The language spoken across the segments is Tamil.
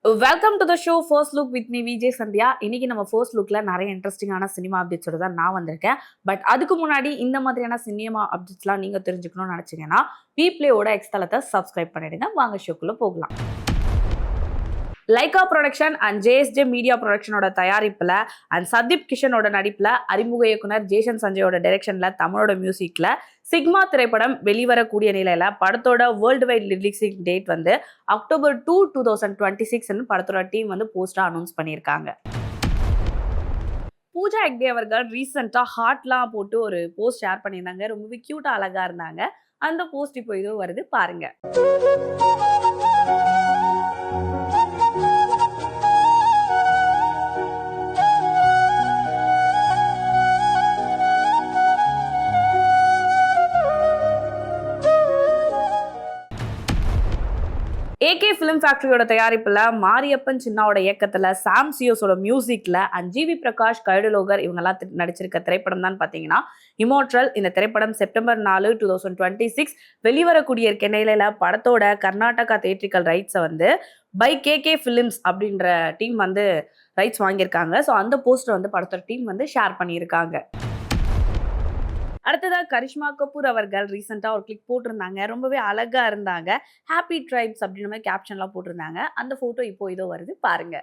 Welcome to the show first look with me Vijay Sandhya. இன்னைக்கு நம்ம ஃபர்ஸ்ட் லுக்ல நிறைய இன்ட்ரெஸ்டிங்கான சினிமா அப்டேட்ஸோட தான் நான் வந்திருக்கேன். பட் அதுக்கு முன்னாடி இந்த மாதிரியான சினிமா அப்டேட்ஸ்லாம் நீங்க தெரிஞ்சுக்கணும்னு நினைச்சீங்கன்னா வீப்ளேயோட எக்ஸ் தளத்தை சப்ஸ்கிரைப் பண்ணிடுங்க. வாங்க ஷோக்குள்ள போகலாம். Lyca production and JSJ media ப்ரொடக்ஷனோட தயாரிப்புல அண்ட் சதீப் கிஷனோட நடிப்புல அறிமுக இயக்குனர் ஜேசன் சஞ்சயோட டைரக்ஷன்ல தமிழோட மியூசிக்ல சிக்மா திரைப்படம் வெளிவரக்கூடிய நிலையில படத்தோட வேர்ல்டு வைட் ரிலீசிங் டேட் வந்து October 2, 2026 படத்தோட டீம் வந்து போஸ்டா அனௌன்ஸ் பண்ணியிருக்காங்க. பூஜா ஹெக்டே அவர்கள் ரீசெண்டா ஹார்ட்லாம் போட்டு ஒரு போஸ்ட் ஷேர் பண்ணியிருந்தாங்க. ரொம்பவே கியூட்டா அழகா இருந்தாங்க. அந்த போஸ்ட் இப்போ இதோ வருது பாருங்க. ஏகே ஃபிலிம் ஃபேக்டரியோட தயாரிப்புல மாரியப்பன் சின்னாவோட இயக்கத்துல சாம் சியோஸோட மியூசிக்ல அண்ட் ஜிவி பிரகாஷ் கைடலோகர் இவங்கெல்லாம் நடிச்சிருக்க திரைப்படம் தான் பாத்தீங்கன்னா இமோட்ரல். இந்த திரைப்படம் September 4, 2026 வெளிவரக்கூடிய இருக்க நிலையில படத்தோட கர்நாடகா தியேட்ரிக்கல் ரைட்ஸை வந்து பை கேகே ஃபிலிம்ஸ் அப்படின்ற டீம் வந்து ரைட்ஸ் வாங்கியிருக்காங்க. ஸோ அந்த போஸ்டர் வந்து படத்தோட டீம் வந்து ஷேர் பண்ணியிருக்காங்க. அடுத்ததா கரிஷ்மா கபூர் அவர்கள் ரீசெண்டா ஒரு கிளிக் போட்டிருந்தாங்க. ரொம்பவே அழகா இருந்தாங்க. ஹாப்பி ட்ரைப்ஸ் அப்படின்ற மாதிரி கேப்ஷன்லாம் போட்டிருந்தாங்க. அந்த போட்டோ இப்போ இதோ வருது பாருங்க.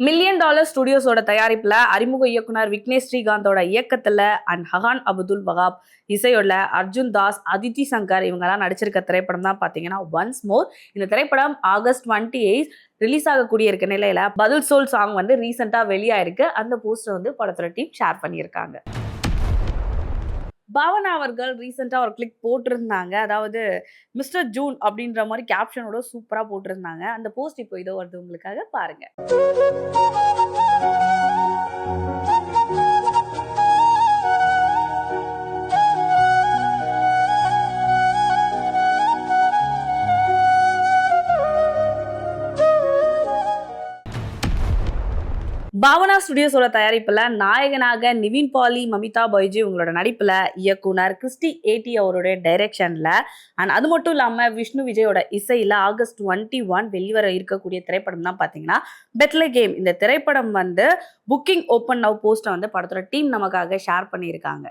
மில்லியன் டாலர் ஸ்டுடியோஸோட தயாரிப்புல அறிமுக இயக்குனர் விக்னேஷ் ஸ்ரீகாந்தோட இயக்கத்துல அண்ட் ஹகான் அப்துல் வகாப் இசையோட அர்ஜுன் தாஸ், அதித்தி சங்கர் இவங்கெல்லாம் நடிச்சிருக்க திரைப்படம் தான் பாத்தீங்கன்னா ஒன்ஸ் மோர். இந்த திரைப்படம் August 28 ரிலீஸ் ஆகக்கூடிய இருக்க நிலையில பதில் சோல் சாங் வந்து ரீசெண்டா வெளியாயிருக்கு. அந்த போஸ்டர் வந்து படத்தோட டீம் ஷேர் பண்ணியிருக்காங்க. பாவனா அவர்கள் ரீசெண்டா ஒரு கிளிக் போட்டிருந்தாங்க. அதாவது மிஸ்டர் ஜூன் அப்படின்ற மாதிரி கேப்ஷனோட சூப்பரா போட்டிருந்தாங்க. அந்த போஸ்ட் இப்போ இதோ வருது உங்களுக்காக பாருங்க. பாவனா ஸ்டுடியோஸோட தயாரிப்புல நாயகனாக நிவின் பாலி, மமிதா பைஜு இவங்களோட நடிப்புல இயக்குனர் கிறிஸ்டி ஏடி அவருடைய டைரக்ஷன்ல அண்ட் அது மட்டும் இல்லாம விஷ்ணு விஜயோட இசையில August 21 வெளிவர இருக்கக்கூடிய திரைப்படம் தான் பாத்தீங்கன்னா பெத்லகேம். இந்த திரைப்படம் வந்து புக்கிங் ஓப்பன் நவ் போஸ்ட வந்து படத்தோட டீம் நமக்காக ஷேர் பண்ணியிருக்காங்க.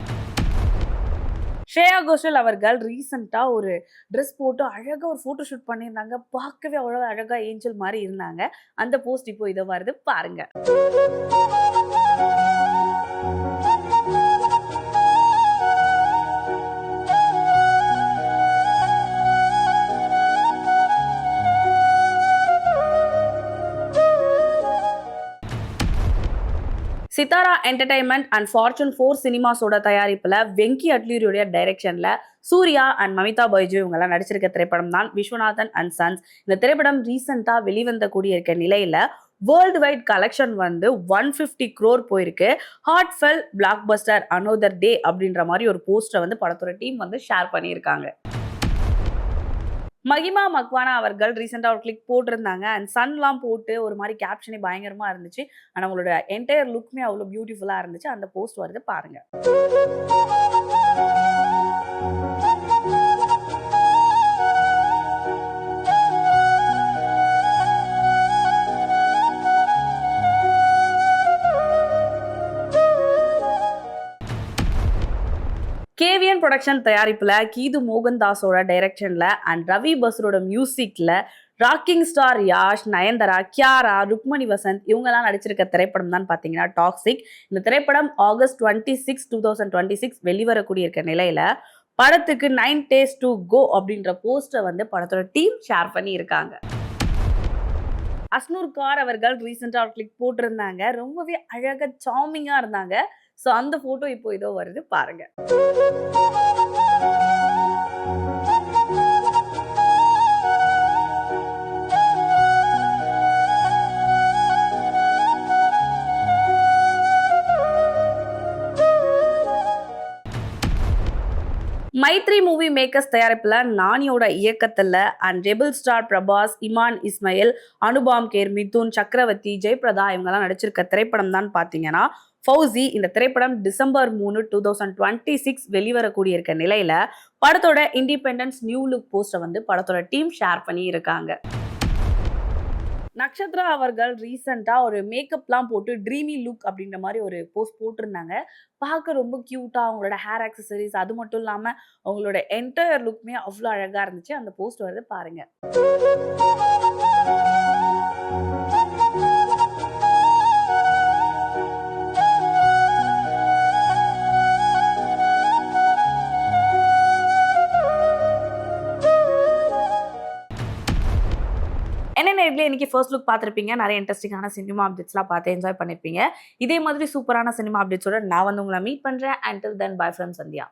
ஸ்ரேயா கோஷல் அவர்கள் ரீசெண்டா ஒரு ட்ரெஸ் போட்டு அழகா ஒரு போட்டோ ஷூட் பண்ணியிருந்தாங்க. பார்க்கவே அவ்வளவு அழகா ஏஞ்சல் மாதிரி இருந்தாங்க. அந்த போஸ்ட் இப்போ இதோ வருது பாருங்க. சித்தாரா என்டர்டைன்மெண்ட் அண்ட் ஃபார்ச்சூன் 4 சினிமாஸோட தயாரிப்புல வெங்கி அட்லூரியோட டைரக்ஷன்ல சூர்யா அண்ட் மமிதா பைஜு இவங்கெல்லாம் நடிச்சிருக்க திரைப்படம் தான் விஸ்வநாதன் அண்ட் சன்ஸ். இந்த திரைப்படம் ரீசெண்டா வெளிவந்த கூடிய இருக்க நிலையில வேர்ல்டு வைட் கலெக்ஷன் வந்து 150 crore போயிருக்கு. ஹார்ட் ஃபெல் பிளாக் பஸ்டர் அனோதர் டே அப்படின்ற மாதிரி ஒரு போஸ்டர் வந்து படத்தோட டீம் வந்து ஷேர் பண்ணியிருக்காங்க. மகிமா மக்வானா அவர்கள் ரீசெண்டா ஒரு கிளிக் போட்டிருந்தாங்க அண்ட் சன்லாம் போட்டு ஒரு மாதிரி கேப்ஷனே பயங்கரமா இருந்துச்சு. ஆனா அவங்களோட என்டையர் லுக்மே அவ்வளவு பியூட்டிஃபுல்லா இருந்துச்சு. அந்த போஸ்ட் வருது பாருங்க. கேவிஎன் ப்ரொடக்ஷன் தயாரிப்புல கீது மோகன்தாஸோட டைரக்ஷன்ல அண்ட் ரவி பஸ்ரோட மியூசிக்ல ராக்கிங் ஸ்டார் யாஷ், நயன்தாரா, கியாரா, ருக்மணி வசந்த் இவங்கெல்லாம் நடிச்சிருக்க திரைப்படம் தான் பாத்தீங்கன்னா டாக்ஸிக். இந்த திரைப்படம் August 26, 2026 வெளிவரக்கூடிய இருக்க நிலையில படத்துக்கு 9 days to go அப்படின்ற போஸ்டர் வந்து படத்தோட டீம் ஷேர் பண்ணி இருக்காங்க. அஸ்னூர் கார் அவர்கள் ரீசெண்டா ஒரு கிளிக் போட்டிருந்தாங்க. ரொம்பவே அழகா சார்மிங்கா இருந்தாங்க. ஸோ அந்த போட்டோ இப்போ இதோ வருது பாருங்க. மைத்ரி மூவி மேக்கர்ஸ் தயாரிப்புல நானியோட இயக்கத்துல and rebel star Prabhas, Iman Ismail, Anupam Kher, Mithun, Chakraborty, Jayaprada இவங்கெல்லாம் நடிச்சிருக்க திரைப்படம் தான் பாத்தீங்கன்னா ஃபௌசி. இந்த திரைப்படம் டிசம்பர் 3, 2026 வெளிவரக்கூடிய இருக்க நிலையில படத்தோட இண்டிபெண்டன்ஸ் நியூ லுக் போஸ்டர் வந்து படத்தோட டீம் ஷேர் பண்ணி இருக்காங்க. நக்ஷத்ரா அவர்கள் ரீசெண்டா ஒரு மேக்கப்லாம் போட்டு ட்ரீமி லுக் அப்படின்ற மாதிரி ஒரு போஸ்ட் போட்டிருந்தாங்க. பார்க்க ரொம்ப கியூட்டா அவங்களோட ஹேர் ஆக்சசரிஸ் அது மட்டும் இல்லாம அவங்களோட என்டையர் லுக்குமே அவ்வளோ அழகா இருந்துச்சு. அந்த போஸ்ட் வருது பாருங்க. என்ன நேயர்களே, இன்னைக்கு ஃபர்ஸ்ட் லுக் பார்த்திருப்பீங்க. நிறைய இன்ட்ரெஸ்டிங்கான சினிமா அப்டேட்ஸ்லாம் பார்த்து என்ஜாய் பண்ணியிருப்பீங்க. இதே மாதிரி சூப்பரான சினிமா அப்டேட்ஸோட நான் வந்து உங்கள மீட் பண்றேன். Until then by from Sandhya.